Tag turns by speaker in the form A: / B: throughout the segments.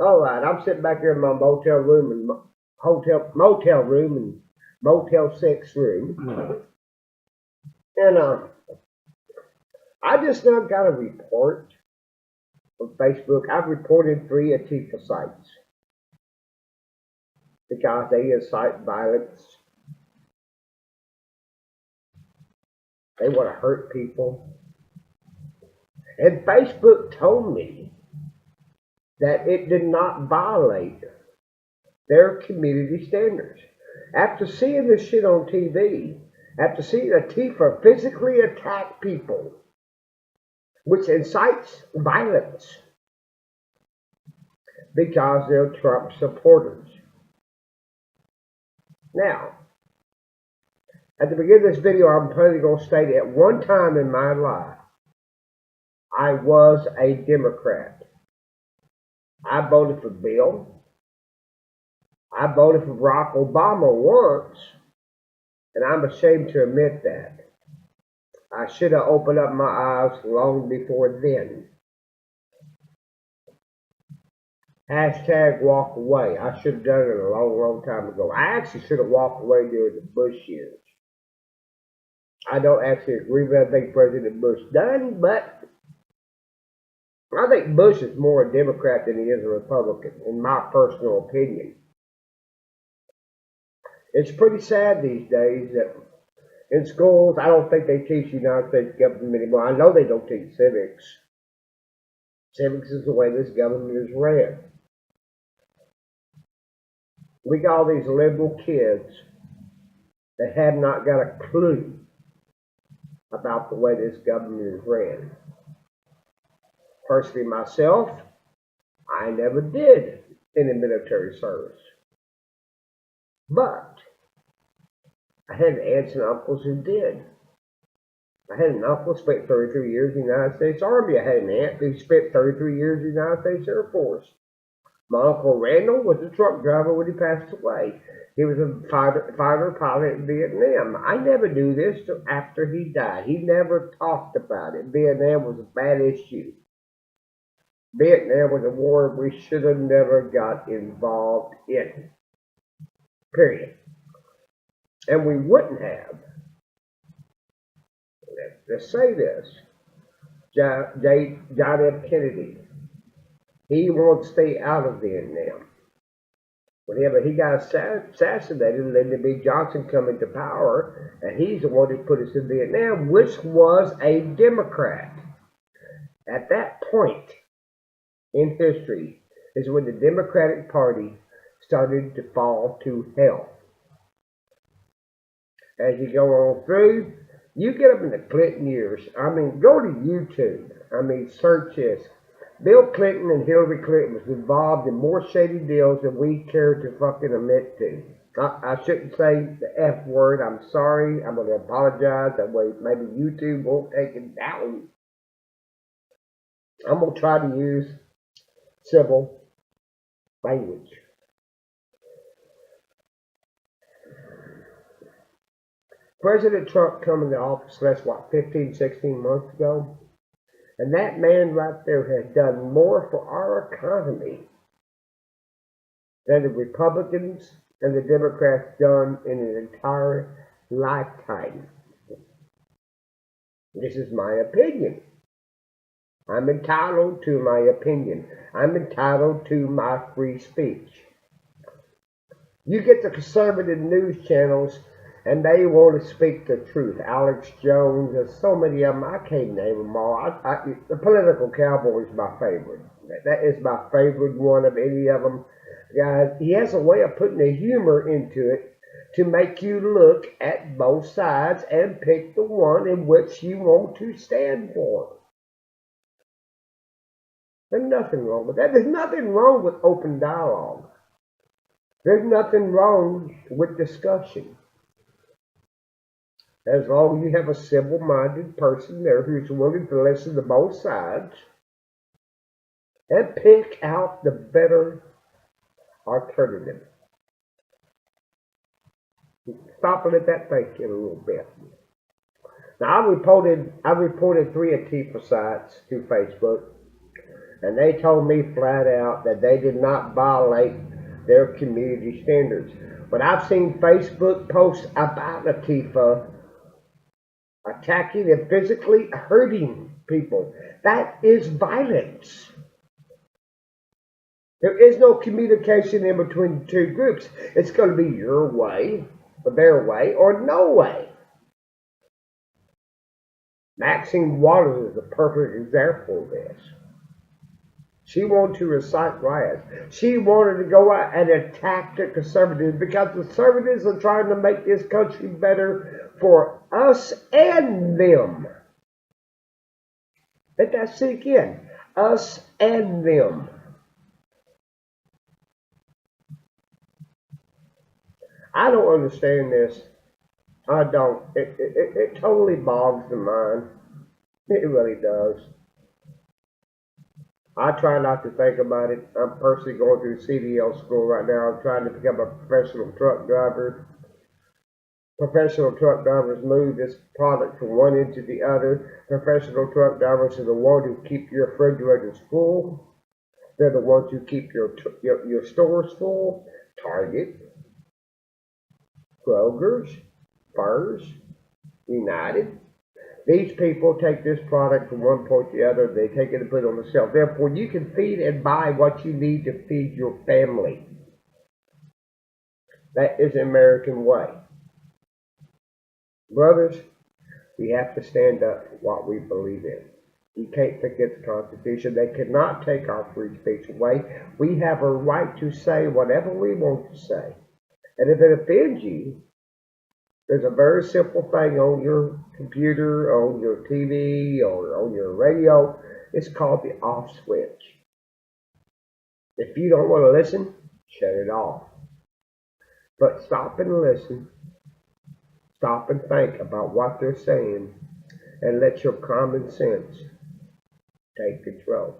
A: All right, I'm sitting back here in my motel room and motel 6 room, and I just now got a report on Facebook. I've reported 3 Antifa sites because they incite violence. They want to hurt people, and Facebook told me that it did not violate their community standards. After seeing this shit on TV, after seeing Antifa physically attack people, which incites violence because they're Trump supporters. Now, at the beginning of this video, I'm probably going to state at one time in my life, I was a Democrat. I voted for Bill. I voted for Barack Obama once, and I'm ashamed to admit that. I should have opened up my eyes long before then. Hashtag walk away. I should have done it a long time ago. I actually should have walked away during the Bush years. I don't actually agree with everything President Bush done, but I think Bush is more a Democrat than he is a Republican, in my personal opinion. It's pretty sad these days that in schools, I don't think they teach United States government anymore. I know they don't teach civics. Civics is the way this government is ran. We got all these liberal kids that have not got a clue about the way this government is ran. Personally, myself, I never did any military service. But I had aunts and uncles who did. I had an uncle who spent 33 years in the United States Army. I had an aunt who spent 33 years in the United States Air Force. My Uncle Randall was a truck driver when he passed away. He was a fighter pilot in Vietnam. I never knew this till after he died. He never talked about it. Vietnam was a bad issue. Vietnam was a war we should have never got involved in. Period. And we wouldn't have. Let's say this. John F. Kennedy. He wanted to stay out of Vietnam. Whenever he got assassinated, Lyndon B. Johnson come into power, and he's the one who put us in Vietnam, which was a Democrat. At that point in history is when the Democratic Party started to fall to hell. As you go on through, you get up in the Clinton years. I mean, go to YouTube. I mean, search this. Bill Clinton and Hillary Clinton was involved in more shady deals than we care to fucking admit to. I shouldn't say the F word. I'm sorry. I'm going to apologize. That way maybe YouTube won't take it down. I'm going to try to use civil language. President Trump come into office, that's what, 15, 16 months ago? And that man right there has done more for our economy than the Republicans and the Democrats done in an entire lifetime. This is my opinion. I'm entitled to my opinion. I'm entitled to my free speech. You get the conservative news channels and they want to speak the truth. Alex Jones, there's so many of them, I can't name them all. The Political Cowboy is my favorite. That is my favorite one of any of them. Guys, he has a way of putting the humor into it to make you look at both sides and pick the one in which you want to stand for. There's nothing wrong with that. There's nothing wrong with open dialogue. There's nothing wrong with discussion. As long as you have a civil-minded person there who's willing to listen to both sides and pick out the better alternative. Stop and let that think in a little bit. Now, I reported 3 Antifa sites to Facebook. And they told me flat out that they did not violate their community standards. But I've seen Facebook posts about Antifa attacking and physically hurting people. That is violence. There is no communication in between the two groups. It's going to be your way, or their way, or no way. Maxine Waters is a perfect example of this. She wanted to recite riots. She wanted to go out and attack the conservatives because the conservatives are trying to make this country better for us and them. Let that sink in. Us and them. I don't understand this. I don't. It totally bogs the mind. It really does. I try not to think about it. I'm personally going through CDL school right now. I'm trying to become a professional truck driver. Professional truck drivers move this product from one end to the other. Professional truck drivers are the ones who keep your refrigerators full. They're the ones who keep your stores full. Target, Kroger's, Furs, United. These people take this product from one point to the other. They take it and put it on the shelf. Therefore, you can feed and buy what you need to feed your family. That is the American way. Brothers, we have to stand up for what we believe in. You can't forget the Constitution. They cannot take our free speech away. We have a right to say whatever we want to say. And if it offends you, there's a very simple thing on your computer, on your TV, or on your radio. It's called the off switch. If you don't want to listen, shut it off. But stop and listen. Stop and think about what they're saying and let your common sense take control.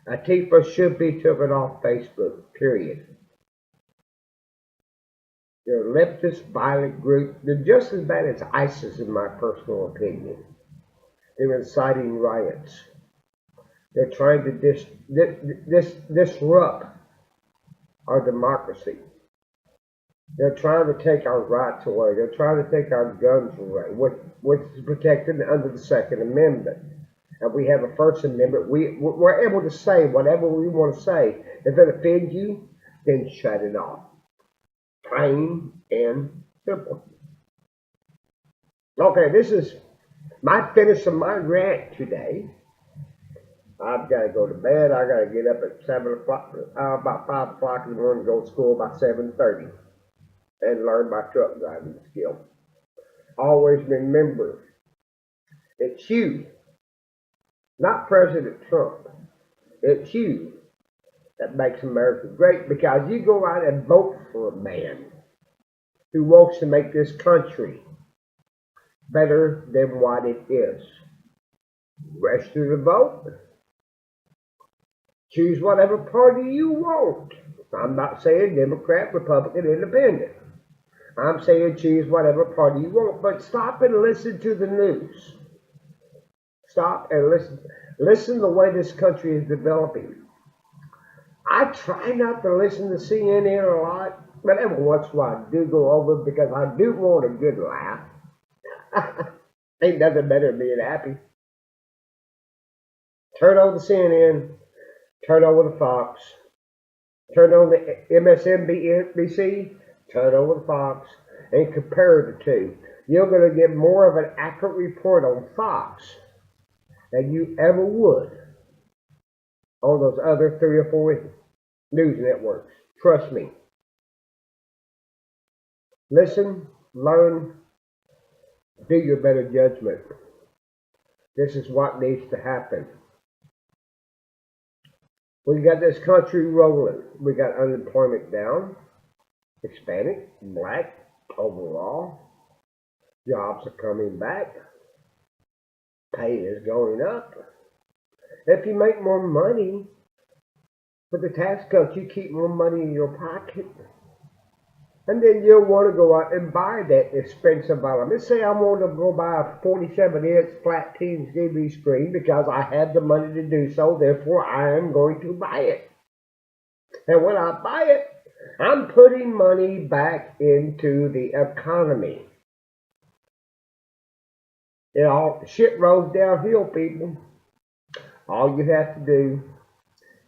A: Antifa should be taken off Facebook, period. They're a leftist, violent group. They're just as bad as ISIS, in my personal opinion. They're inciting riots. They're trying to disrupt our democracy. They're trying to take our rights away. They're trying to take our guns away, which is protected under the Second Amendment. And we have a First Amendment. We're able to say whatever we want to say. If it offends you, then shut it off. Plain and simple. Okay, this is my finish of my rant today. I've got to go to bed. I got to get up at 7 o'clock, about 5 o'clock in the morning, go to school by 7:30 and learn my truck driving skill. Always remember, it's you, not President Trump. It's you that makes America great, because you go out and vote for a man who wants to make this country better than what it is. Register to vote. Choose whatever party you want. I'm not saying Democrat, Republican, Independent. I'm saying choose whatever party you want, but stop and listen to the news. Stop and listen. Listen to the way this country is developing. I try not to listen to CNN a lot, but every once in a while I do go over because I do want a good laugh. Ain't nothing better than being happy. Turn on the CNN, turn over the Fox, turn on the MSNBC, turn over the Fox, and compare the two. You're going to get more of an accurate report on Fox than you ever would on those other 3 or 4 news networks. Trust me. Listen, learn, do your better judgment. This is what needs to happen. We got this country rolling. We got unemployment down, Hispanic, Black, overall. Jobs are coming back. Pay is going up. If you make more money, with the tax cuts, you keep more money in your pocket. And then you'll want to go out and buy that expensive item. Let's say I want to go buy a 47-inch flat TV screen because I have the money to do so. Therefore, I am going to buy it. And when I buy it, I'm putting money back into the economy. Shit rolls downhill, people. All you have to do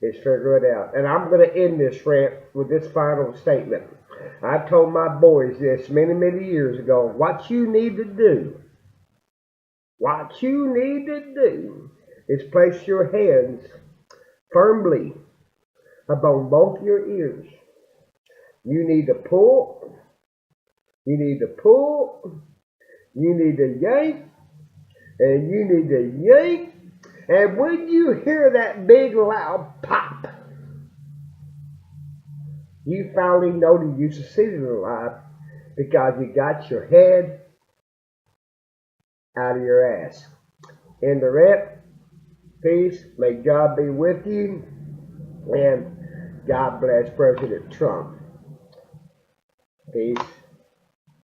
A: is figure it out. And I'm going to end this rant with this final statement. I told my boys this many, many years ago. What you need to do is place your hands firmly upon both your ears. You need to pull, you need to pull, you need to yank, and you need to yank. And when you hear that big loud pop, you finally know that you succeeded in life because you got your head out of your ass. In the rant, peace, may God be with you, and God bless President Trump. Peace.